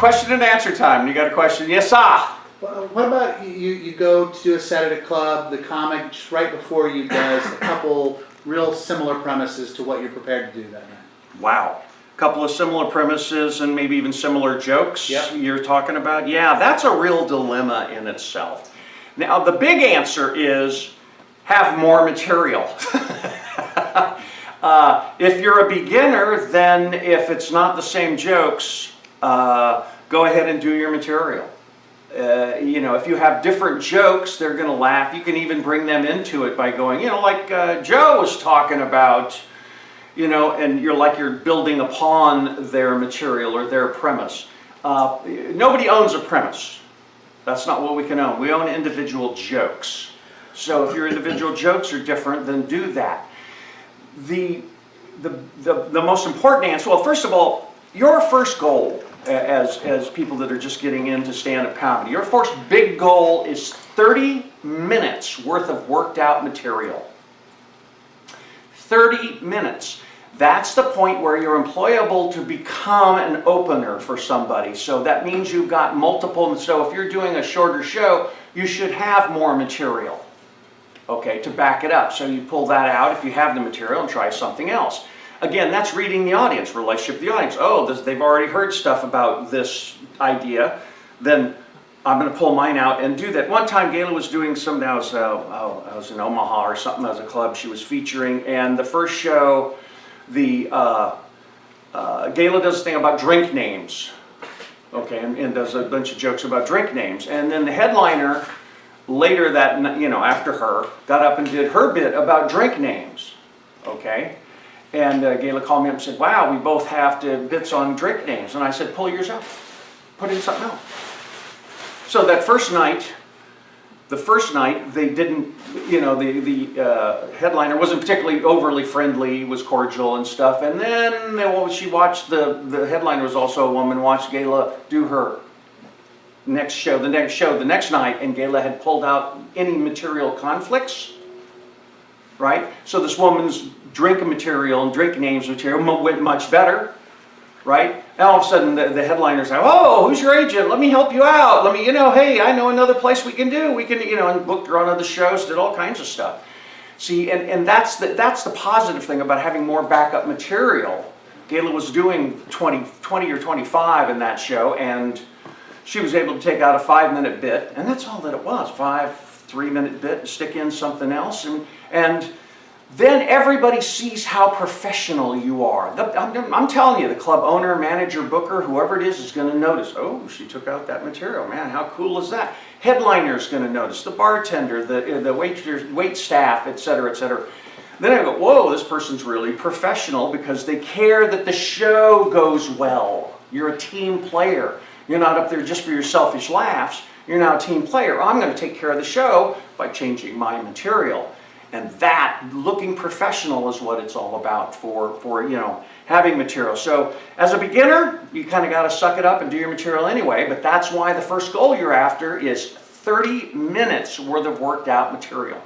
Question and answer time. You got a question? Yes, sir. Well, what about you go to do a set at a club, the comic just right before you does a couple real similar premises to what you're prepared to do that night? Wow. A couple of similar premises and maybe even similar jokes. Yep. You're talking about? Yeah, that's a real dilemma in itself. Now, the big answer is have more material. If you're a beginner, then if it's not the same jokes, go ahead and do your material. If you have different jokes, they're going to laugh. You can even bring them into it by going, like Joe was talking about, and you're building upon their material or their premise. Nobody owns a premise. That's not what we can own. We own individual jokes. So if your individual jokes are different, then do that. The most important answer, well, first of all, your first goal as people that are just getting into stand-up comedy, your first big goal is 30 minutes worth of worked out material. 30 minutes. That's the point where you're employable to become an opener for somebody. So that means you've got multiple, so if you're doing a shorter show, you should have more material, okay, to back it up. So you pull that out if you have the material and try something else. Again, that's reading the audience, relationship with the audience. Oh, they've already heard stuff about this idea, then I'm going to pull mine out and do that. One time, Gayla was doing something, I was in Omaha or something as a club she was featuring, and the first show, Gayla does a thing about drink names, okay, and does a bunch of jokes about drink names, and then the headliner later that, after her, got up and did her bit about drink names, okay? And Gayla called me up and said, wow, we both have bits on drink names. And I said, pull yours out. Put in something else. So that first night, they didn't, the headliner wasn't particularly overly friendly, was cordial and stuff. And then she watched, the headliner was also a woman, watched Gayla do her the next night, and Gayla had pulled out any material conflicts, right? So this woman's drink material and drink names material went much better, right? And all of a sudden the headliner's like, oh, who's your agent? Let me help you out. Let me, hey, I know another place we can do. We can, and booked her on other shows, did all kinds of stuff. See, and that's the positive thing about having more backup material. Gayla was doing 20 or 25 in that show, and she was able to take out a 5-minute bit, and that's all that it was, 3-minute bit, and stick in something else, and then everybody sees how professional you are. I'm telling you, the club owner, manager, booker, whoever it is going to notice, oh, she took out that material. Man, how cool is that? Headliner's going to notice, the bartender, the wait staff, et cetera, et cetera. Then I go, whoa, this person's really professional because they care that the show goes well. You're a team player. You're not up there just for your selfish laughs. You're now a team player. I'm going to take care of the show by changing my material. And that, looking professional, is what it's all about for having material. So as a beginner, you kind of got to suck it up and do your material anyway, but that's why the first goal you're after is 30 minutes worth of worked out material.